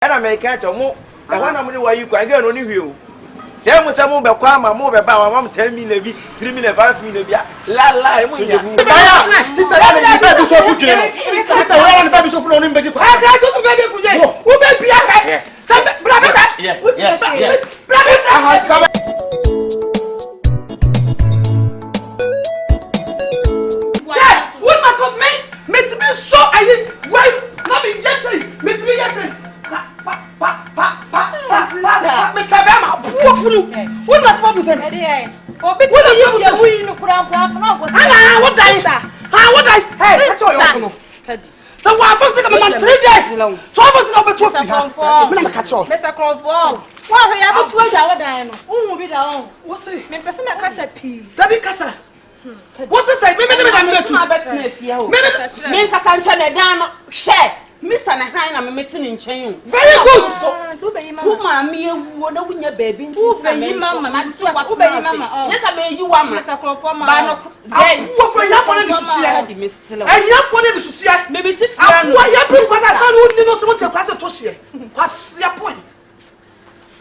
na me ka cha mo e ho na mo de wa yi kwa ga no ni hwe o se mo se mo be kwa ma mo be ba wa mam 10 million bi 3 million 5 million bi la e mo nya sister na ni ba bi so fu kire no sister wa na ba bi so fu no ni mbedi kwa aka to to be fu je wo be bia he sabe bra be bra be sabe what ma to me to be so ayi why na me yes me to be yes pa me tabe ma buo furu what ma to be say obi ti you we no kura na go ala what die hey that's all you know kadi so wa fa take man 3 days so wa fa take be 2 free me na catch all Mr. Crawford wa ho ya be 2 aja wadan no unhu bi da on what say me pese me kasa pi da bi kasa what say me me kasa nche na dan no hwe Mr. Nahan na me meti ni nchen o very good so be yi mama ma me ewu na wunya baby nti be yi mama ma so be yi mama yes be yi wa ma Mr. Crawford ma ba no wo for ya for na disusia ya for na disusia me be ti fia no wa ya bi kwasa sa no ni no so te kwasa to hye kwasia poi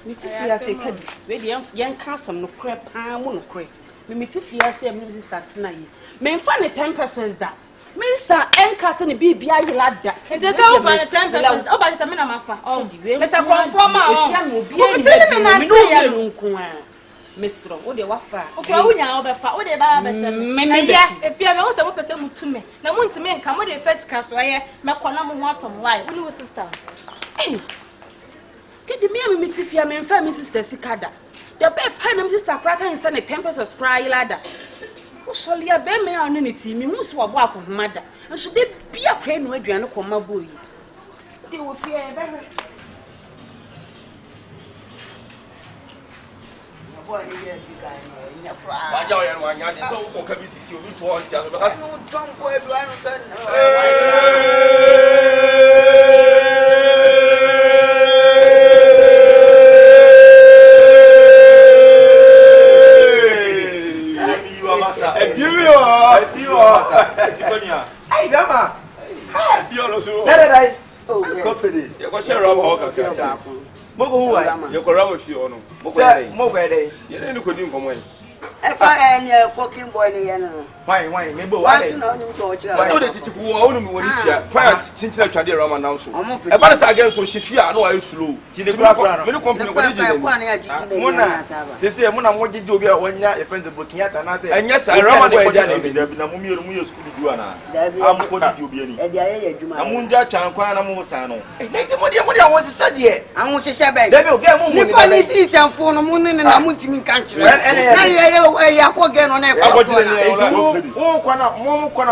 me ti fia se kadi we de yan ka sam no kre pa mu no kre me ti fia se me sister tina yi me mfa ne 10% da Minister Enkase ni bibia yelada. Ente se o ba 10%. O ba se me na mafa. Oh, Mr. Conformer o. O fitini me na nte ya nko a. Mesro, o de wafa. O ko wunya o be fa. O de ba ba se me. Me ye, efia me o se mo pese mutume. Na mu ntime nka mo de first cash so ye. Me kona mo ho atom why. Uni wo sister. Eh. Kedi me tifia me mfa me sister sikada. The be pa me sister kraka nsa ne 10% spray yelada. Usholi ya be me anu ne ti mi hu so obo akohomada nso de bia kra no aduane koma boyi de wo fie be hwe boy ni ye big guy no nya fra wa ja o ya no anya se so ko ka bi sisi obi to on ti aso be ka no don boy do I no say Hey, Gama. Hey, you so. Dai. Oh, company. You go share ram ho kaka. Mo go hu ai. You go ram fi ono. Mo go dai. Mo go dai. You dey ko din komo ai. E fa any fucking boy ni ye no. Why me bo why? Why no ni to chira. Why so dey titi ku wonu mi woni tia. Why tintina twade ram now so. E ba sa again so shifia no why slow. Ti dey kura. Me no company ko dey dey. Kwa na ya jiji dey na saba. Sese mo na mo jiji obi a wonya e friend book ya ta na say. Enya sa ram na ko ja na bi na mo mi ye school du ana. Am ko di obi ani. E dia ye adwuma. Amunja twan kwa na mo san no. Na ti mo de awon sisa de. Awon sisa be. Debi o ge mo mo ni. Ni ko ni ti sanfo no mo ni na mo ntimi kan kire. Na ye ya ko ge no na e ko. Wo kwana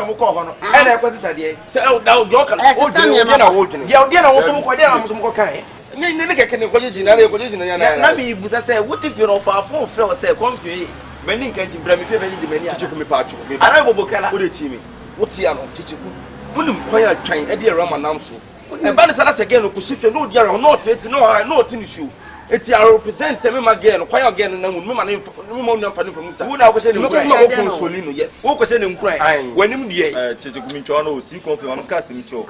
mo ko ho no. E na e ko sisa de. Se da o jo kan. O je na wo dwene. Ye o de na wo so mo ko de na mo so mo ko kan. Ne keke ne ko je na ko je na ya na mi busa se what if you no fa fo frɛ o se confuse mani nkan ti bra mi fe mani di mani a chiku mi pa chu mi ara bobo kala o de ti mi wo ti ano chiku munim kwaya twan e de rama nam so e ba ne sala se gen ko shife no di ara no tete no ti ni show eti I represent se me ma gen kwaya gen na ngun me ma ne mo no fa ne from sa wo na ko se ne ko ma ko consolino yes wo ko se ne nkran wanim die chiku mi cho no si confuse on ka se mi cho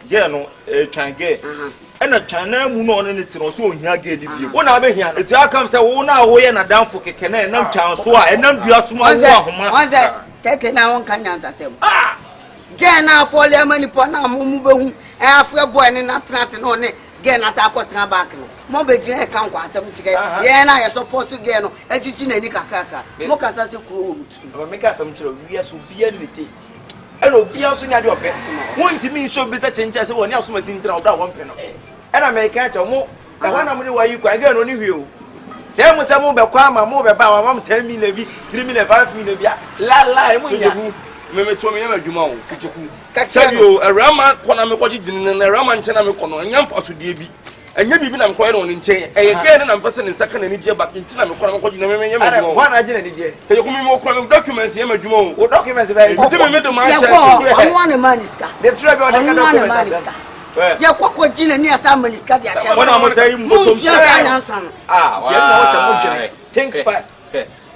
gen no twan gen ena twana mu no ne ti no so ohia ga di bie wo na be hia eti akam se wo na wo ye na danfo keke na enam twan so a enam dua so ma wo ahoma onze tete na won kan nyanza sem gen na afole amani po na mu be hu e afre boy ni na trans no ne gen na sa akotra back no mo be je e kan kwa asem tike ye na ye support gen no ejiji na ni kakaka mo kasa se kuro ba me ka asem kiro wi so bia ni taste ena obi aso nya de ope won ntimi so be se chencha se woni aso masin tra oda won pe no ena me ka cha mo e ho na mo ni wa yi kwa gen no ni hwe o se mo be kwa ma mo be ba wa mam 10 million bi 3 million 5 million bi la e mo nya me to me yama dwuma o kichiku sabio erama kona me kwaji jinin na erama nche na me kono nya mfa so die bi enya bibi na me koye no nche eye gen na mpese ne nsaka na ni je ba nti na me kona me kwaji na me yama dwuma o wa na je na ni je e ko mi mo kona me documents yama dwuma o documents ba e me do ma share so one man iska de try be o de documents ya kwa jina ni asa maniska dia cha wana mo say mo so wa ya no say mo jene think fast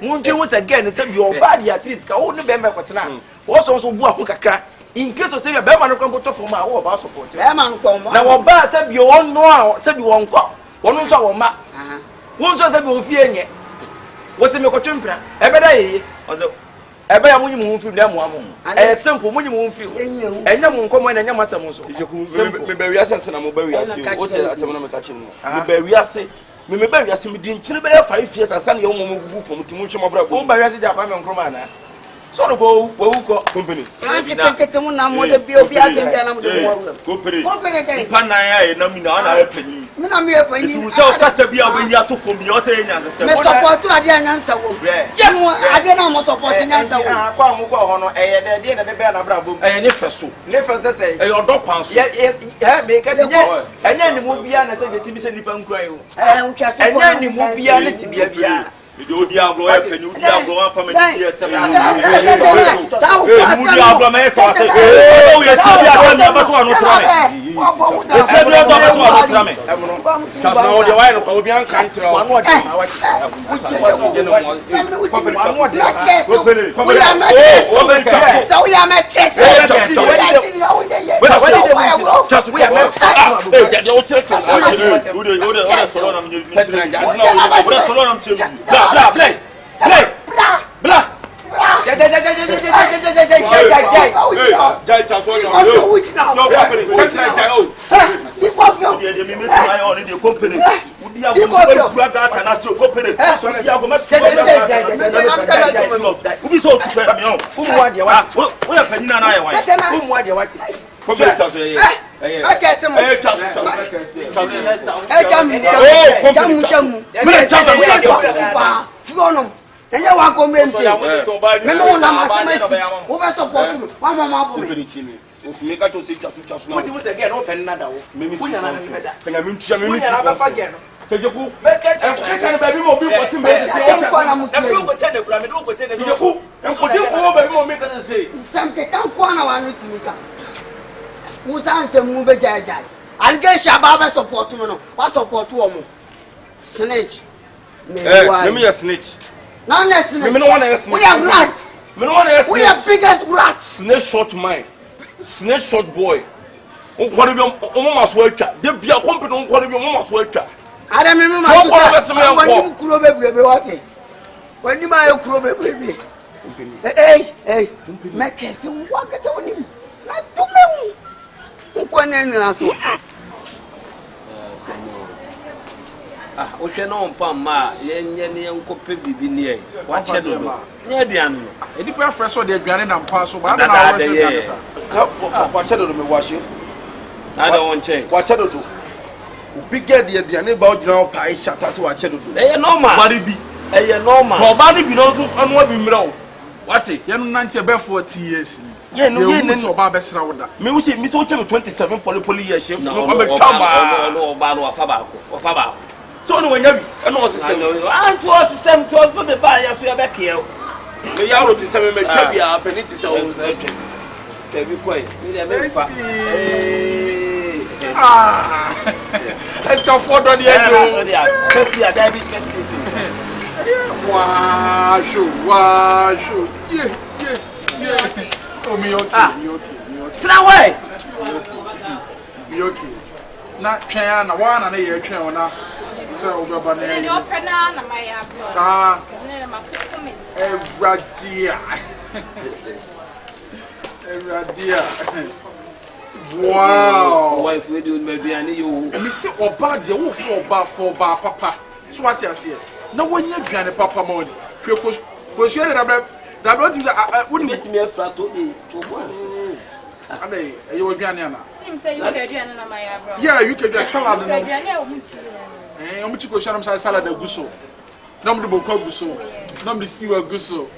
munje wo say gen say bi o bad ya at least ka wo ne be me kwetena wo so bu ahu kakra in case of say be man no kwambo to for ma wo ba support be man ko mo na wo ba say bi won no a say bi won kwa won nso wo ma won so say bi wo fie nye wo se me ko twempra e be da ye ozo e be ya munyi mu mfi na mu amu e simple munyi mu mfi enya mu nkomo na enya masam nso me be wi ase na mo be wi ase o te atem na me ka chim me be wi ase me be wi ase me di nchire be 5 years asa na ye mo mo gugu fom ti mu hwe mo bra bo ba wi ase ja kwa me nkroma na so no go ko company kete mu na mo de bi obi ase bi na mo de mo company ke pa na ya na mi na na panyi mi na mi e panyi tu so kasa bi abayi ato fom bi o se nya se me support ade anyansa wo ade na mo support nyansa wo kwa mo ko ho no eye de na de be na bra bom eye ne feso ne fe se eye odo kwan so me ka tinye enya ni mo bia na se be timi se nipa nkura yo enya ni mo bia na tibia bia Video diablo e penyu diablo fa me tie se me. Mu diablo me so ase. O ye se diablo me so anu tra me. E se diablo me so anu tra me. Chas na o de wai no ko bi an kan tra o. Anu de ma wa. Enya wa ko memfi. Me no na masemasi. Wo be support me. Wa mama bo me. Ofume ka to se chasu na. What you say again? No pen na da wo. Me nya na me beda. Penya me ntua me. Nya na ba fa gen. Kejeku. Be ka baby mo bi ko timbe se. E bro go tell the kura me do go tell the. Kejeku. E ko di ko baby mo me ka say. Sam ke kan ko na wa no timika. Wo san se mu be jaja. Allegation ba be support me no. Wa support wo mo. Snitch. Me why? Me snitch. Now let's snitch. Me no want to snitch. We are rats. Me no want to snitch. We are biggest rats. Snitch short mind. Snitch short boy. On kwani bi o mo maso atwa. De bia company on kwani bi o mo maso atwa. Ada me me So kwani be se me ko. Wani kuro bebe wate. Wani ma e kuro bebe. Hey. Make se wa kete woni. Na tume hu. Nkwani na so. O hwe no mfa ma yenye ne enkope bibi ne wa che do ne aduan no edipa fresh de aduan na mpa so ba na wa se aduan sa Wa che do me wa chef. na da won che Wa che do. Obi get de aduan ba o gina o pa shata se wa che do. e normal Bari bi. e normal Ko ba ni bi no so anu abi mira o. Wati? ye no nante be 40 years ni. Ye no ye no ba be sra woda. Me wo se mi so che me 27 poly years chef. no No be tama. no ba no afa ba ko So no wanya bi. E no se se. an to system to be ba ya so ya be ke Me ya ro ti se me twa bi a penity se o. ke bi ko e me be fa Let's go for the end. Kasi ya David kasi. Wow, yeah. Oh, me okay. Sina way. Me okay. Na twen na wa na ye twen na se obeba na ye. Ne open na my abro. Sa Ne ma comments. Eradia. Wow. Wife we do maybe ani you. Me see oba de wo for ba papa. So what you say? Na wonya dwane papa ma oni. Hwe ko share da bro ti wo ni Met me afra to be to boys. Ade e yo dwane ana. Him say you can do na my abro. Yeah, you can do salad no. Dwane o muti. O muti ko share am salad aguso. Na mo de boko aguso. Na mo de stew aguso.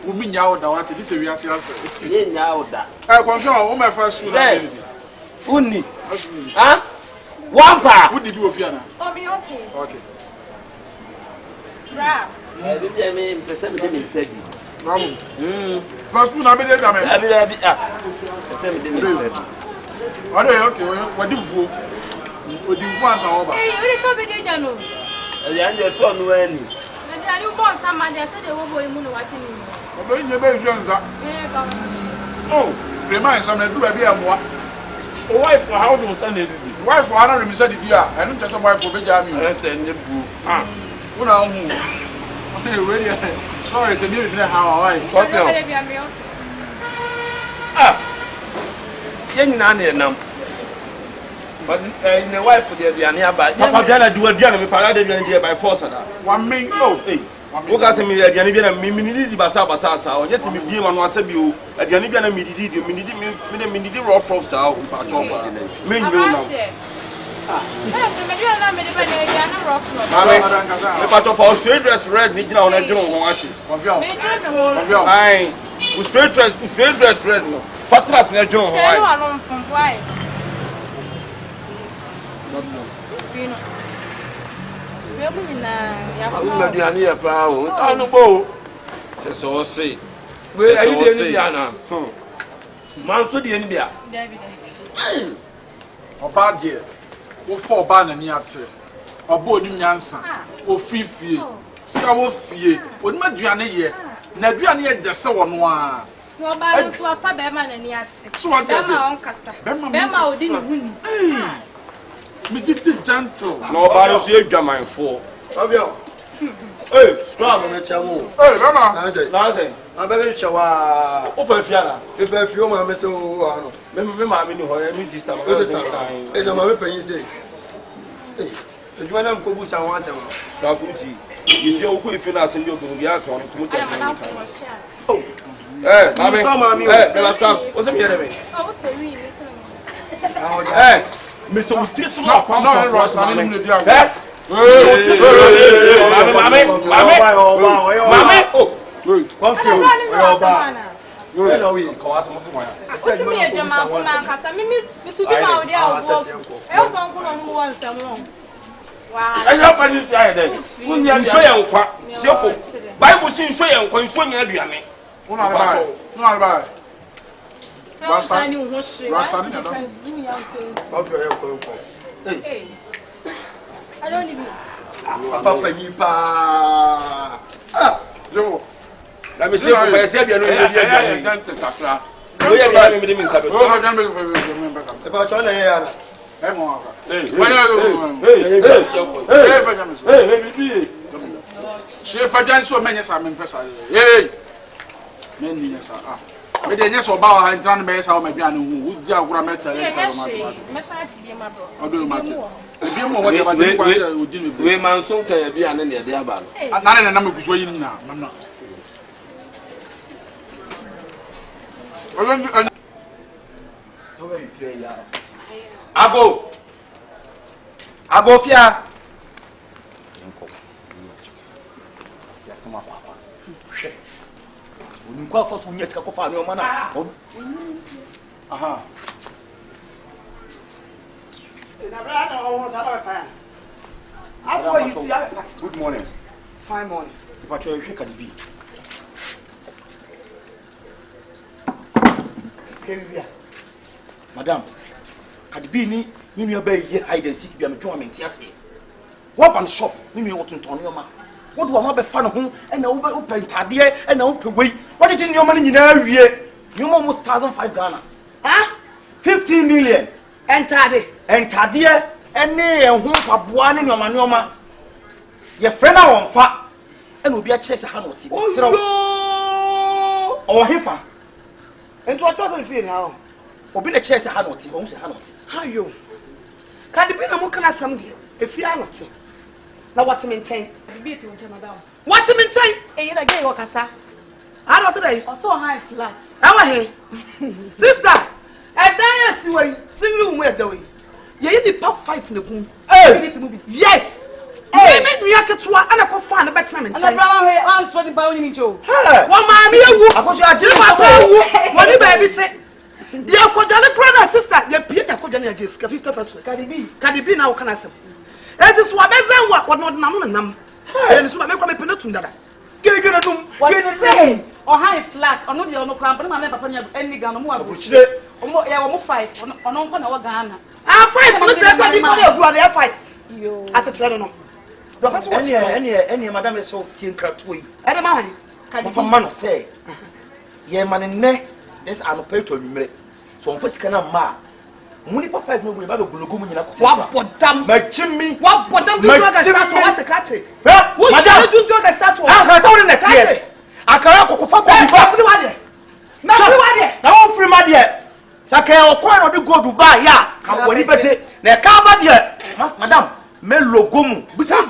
Wo mi nya oda wate this we ase ase. Ye nya oda. Confirm o my first school na. Uni. Ah? Wampa. Wo di bi ofia na? Oh, be okay. Okay. Bra. Bibi me pese me de me sabi. Bravo. First school na be dey da me. Abi pese me de me sabi. Ade okay, wo di fuo. Wo di fuo ansa wo ba. Hey, you dey so be dey jano. Ele anje so no ani. Na dey you born some man dey say dey wo boy mu no what me. Obo nye be jwenza. Eh, ba. Oh, Remind some do a beer more. Wife for how do you stand it? Wife for another Mr. Dia, and just a wife for Benjamin. Ah, really? Sorry, it's a new how I Yen nane nam. But in a wife for the Diana by Papa Diana do a Diana parade by force. 1 minute. Oh, hey. What can me a Diana Mini Basa Basa, or just to be one was a view, a Diana Midi raw from South, Mean you know. The part of our straight dress red, we don't watch it. Aye, straight dress red. Fatras na John Hawaii. No balance so fa be ma na ni ate. So what you say? Be ma odi ni huni. Me did gentle. No balance you dwaman for. Fabio. Hey, stop. Me chamu. Hey, mama. Nonsense. Abebe shawa. O fa fiana. E fa fi o ma me se o ano. Me ma me ni ho, me sister ma. Sister. E no ma me panyin say. Eh, eduma na mko busa wan asem. Stop uti. If you go if na asem yo do ya kan to mo tell you. Oh. Eh, mami. Let's go. What's the matter with me? Oh, what's the real? Eh, me so triso na kwa No, Ross, I didn't do that. Mami. Oh. Come feel. Hello, we. Kwa asa mo fi mo ya. What's me e jama ko na kasa me to be ma odi awo. E o so nko no mo wan sam no. Wow. I have any idea. Mun ya so ya nkwa. Sefo. Bible sin so ya nkwa, so nya aduane. No, no, no. So stand you ho hwe. Hey. I don't even. Papa ni pa. Ah, Joe. Let me see for myself you know you don't takra. No ya me me sabe. Oh, I don't believe for e ba cho na ya na. Hey, mo. Hey. Hey, she fajan so many some pesa. Hey. Many yes ah. Me dey yes oba ha ntran me sa o ma duane hu. Udi agura meta le fa ma. Mesati bi ma bro. Odo mate. Ebi mo wo dey ba dey kwa se odi me. We man so kan ya duane ne de aba no. Na na me guso yin na. Mamna. Ago fia. Unikwa fosu unyesika kwa fa ni omana. Aha. Na brother almost had a pan. After you see Good morning. fine morning. If I tell you Cardi B. Kebia. Madam, Cardi B ni mi oba ye hide and seek bia me twa me ase. What ban shop ni mi wotu nton yoma. What do I be fan ho e na wo open tade e na wo pewei. What did you money nyina awie? You almost 1,005 Ghana. Ah? 15 million. Entade ene ehun kwaboa ne nyoma ye friend na won fa ene obi a chese ha no ti serew o hefa ento a chose fi na obi na chese ha no ti o hu se ha no ti hayo Cardi B na mo kana sam de efi a no ti na what me nchen Bi ti unche madam. what me nchen E yira ge wo kasa. I don't say Also high flat. awa he sister edan yesi we single room we da we ye ni pa 5 na kum yes me nua ketua ana ko fa na betina me nchen Ana bra we answer the bawo ni jo. wo ma me ewu akoso agire ma ewu woni ba bi te dia ko jale brother sister ye pie da ko jale ya jeska 50%. Cardi B na wo kana sem it is wa bezen wa no nam e ni so me kwa me penetum dada gege na dum Say or high flat or no the no cramp na me papa ni any Ghana mo abuchire omo ya wo mo 5 ono nko na wo Ghana 5 no tell di ko dey go dey 5 yo asa tell no do beto watch ene madam so tie nkrato yi e dey ma hani mo fa ma no say ye man ne this an pay to me. So on first can ma. Money for 5 no go ba go mu nyina ko. What bottom? Ma chimmi. What bottom do you start to what catch? What madam do you start to? Ah, so na tie. Akara kokofa ko ba free wade. Na free wade. Na won free ma de. Saka o kwa no de go Dubai ya. Ka woni bete. Na ka ba de. Madam, me logo mu. Busa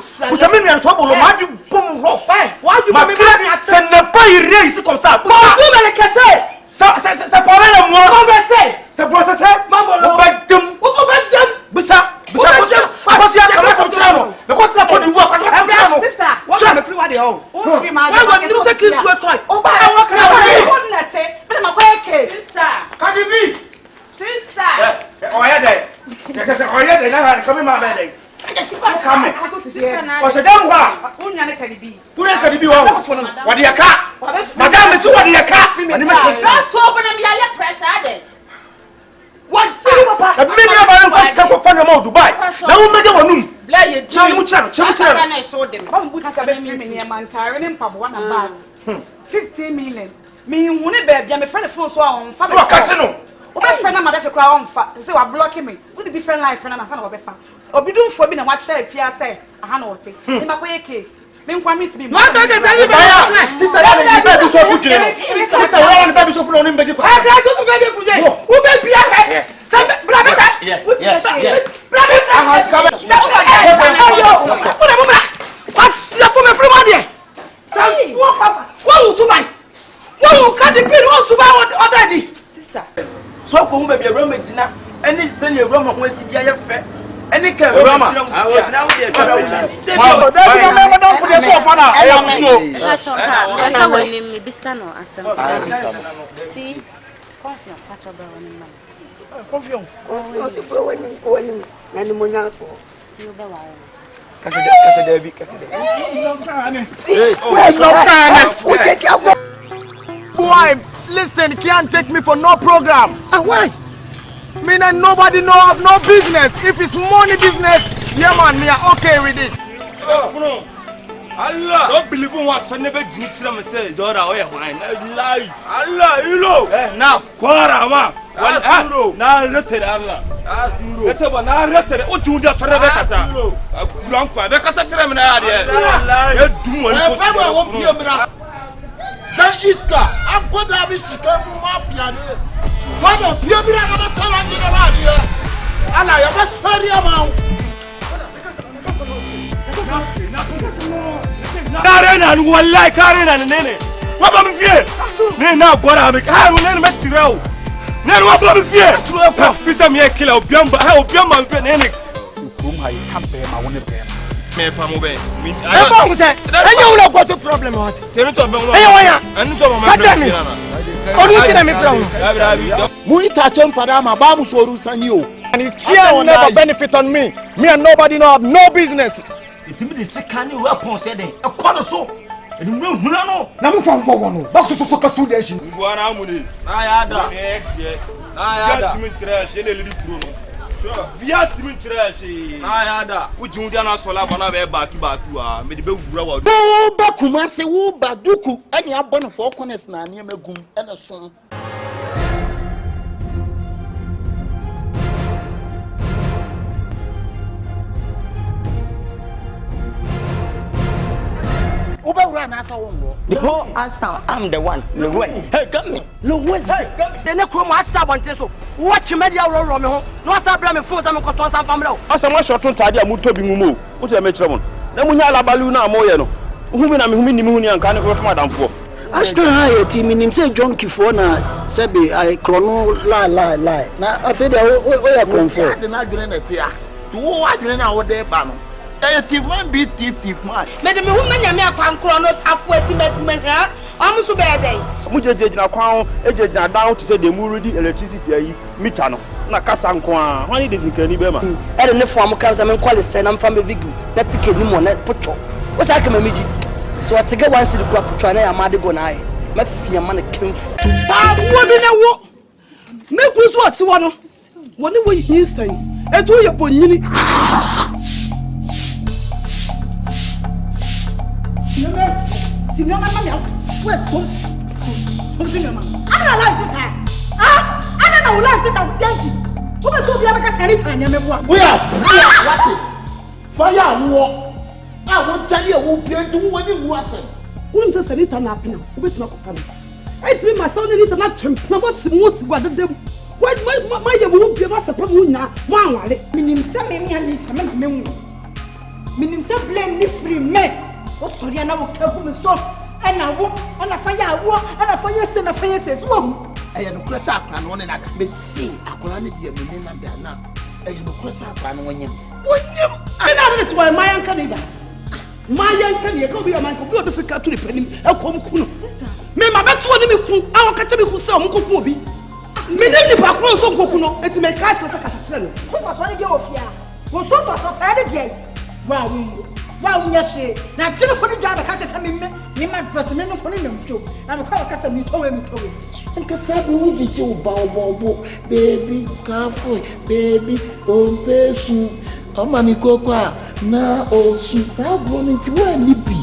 me nua so bolo ma di bom ro. Why you me at ce n'est pas irré ici comme ça. Bon, tu me le casser. Ça parle de moi. Converser. C'est pour ça. Mambo. Badum. Uso badum. Busa. Parce que comment ça tient non. Mais quand tu la Côte d'Ivoire, comment ça tient non. Sister, what me free wade oh. O free man. Why go you say kiss we toy? O ba wa kan wa na te. But ma kwa ke. Sister. Kadibi. Sister. Oya de. Oya de na come ma be de. Come. O se dem wa. Unya ne Kadibi. Unya Kadibi wa. Wade ya ka. Madam me so wade ya ka. Ani me to. Don't talk when me ya pressure de. What see papa? Me me ba nko ska ko fa no ma Dubai. Na wo me de wonum. Bla ye di. Chemu chero. Na so dem. Ba mbu ti sabe free me ne mantare ne mpabo na bags. 15 million. Me hu ne ba bia me friend phone so a on fa. Wo kate no. O be friend na madache kra on fa. Say wa blocking me. With the different life friend na sa na wo be fa. Obi dum fo bi na wa share fia say aha na wote. Me ma koye case. Me nkwa meet me. No go get any baby. Sister na me baby so fu kire. Sister we want baby so fu no ni baby ko. I try to baby fu je. Wo be bia he. Say bra be. Yeah. Bra be. Aha ka be. Ayo. What's your for me free money? Say wo papa. Wo wu to buy. Wo ka the bill wo to buy order di. Sister. So ko hu baby e roma gina. Any send e roma ho asi bia ye fe. Any can roma. Now we dey talk. Say bi David na me don for the so fa na. E ya so. Asa woni me bisa no asem. Si confiance pacho ba woni man. Confiance. Oh, si po woni ko woni na ni mo nya fo. Si o ba wa. Kase David. Boy, listen, can't take me for no program. Why? Me and nobody know of no business. If it's money business, yeah man, me are okay with it. Allah, don't believe in what son never did to them say, Dora, oh, wine. Allah, you know. Now, Quarama. Now, listen, Allah. Let's have an arrested. What you just read Rebecca? Grandpa, Rebecca, such a man. You do what Then Iska, I'm going to have a chicken mafia. What a beauty I'm going to tell you about here. And I am a very amount. Karen and one like Karen and Nene. What am I fear? Nena, what am I? Never met you. Never what am I fear? Fisa me a killer of Biamba, how Biamba and Nene. Whom I can't pay my own pay. Me from away. I know what's the problem. And it can never benefit on me. Me and nobody know have no business. It me the second you weapon said a corner so. And no. Namu from Bogono. Box so Sudation. Via Timin Trash. I had which you did not solar bana back to me the big Bo Bakumase wo Baduku and you have born 4 corners na near Megum and a son. The whole Ashtown, I'm the one. Hey, come me. The next room I start on so watch media roll me home. No sabra me phone some control some family. Asa ma shotun tade amuto bi mumo. What you make trouble? Na munya alabalu na moye no. Humi na me humi ni me huni anka ne ko from adamfo. Ashton ha team nim say John Kifo na sebe I chrono lie. Na afede o ya comfort. Na adwene na tia. To adwene na wo de ba no. Thief man be thief man. Me de me hu manya me akwankro no afo estimate ha. Amso be dey. Mu jejejina kwan ejejina down to say the mu ready electricity ayi meter no. Na kasa nko a. Wani de zinkani be ma. E de ne fo am kan say me kwale say na mfa me vigu. Na tike ni mo na pocho. Wo say ka mamiji. So I take one city kwa pocho na ya made go na ai. Ma fie ma na kemfu. Ah, wo bi na wo. Me ku so ati wo no. Wo ni wo yin san. E to ye bonyini. Signora mama, wait, come. Signora mama. I don't like this. na wo life tesa wo sianji wo be to bia be ka tani tanya me boa we are what fire wo a wo tani wo bia ntu wo ni wo asem wo nse sanita na apena wo be tina ko fa me ai timi ma so ni tana twem na bo si mo si gwa dedem ma ye wo bia ma sepa mo nya mo anware minim se me me ani ta me na me wu minim se blame ni free me wo sori na wo ka ku me so ana wo ana fire se na fire se so eye no kura sa akra no ne nada me si akra ne dia me na da na eye no kura sa akra no wonyem ana ne to my yanka ne ba my yanka ne ko bi o man ko bi o de sika to repanim e ko m ku no me ma beto ne me ku a wo ka che me ku se o m ko ku obi me ne ni pa kro so ko ku no eti me ka che se ka se no ko fa so ne ge ofia wo so fa so pa ne ge wa unya she na tinu ko ni dwa ba ka che se me ma dress me no ko ni namto na me ka ka se mi towe nka sabu wuji che o ba obo baby kafo baby ompesu amani kokwa na osu sabu ni ti wa ni bi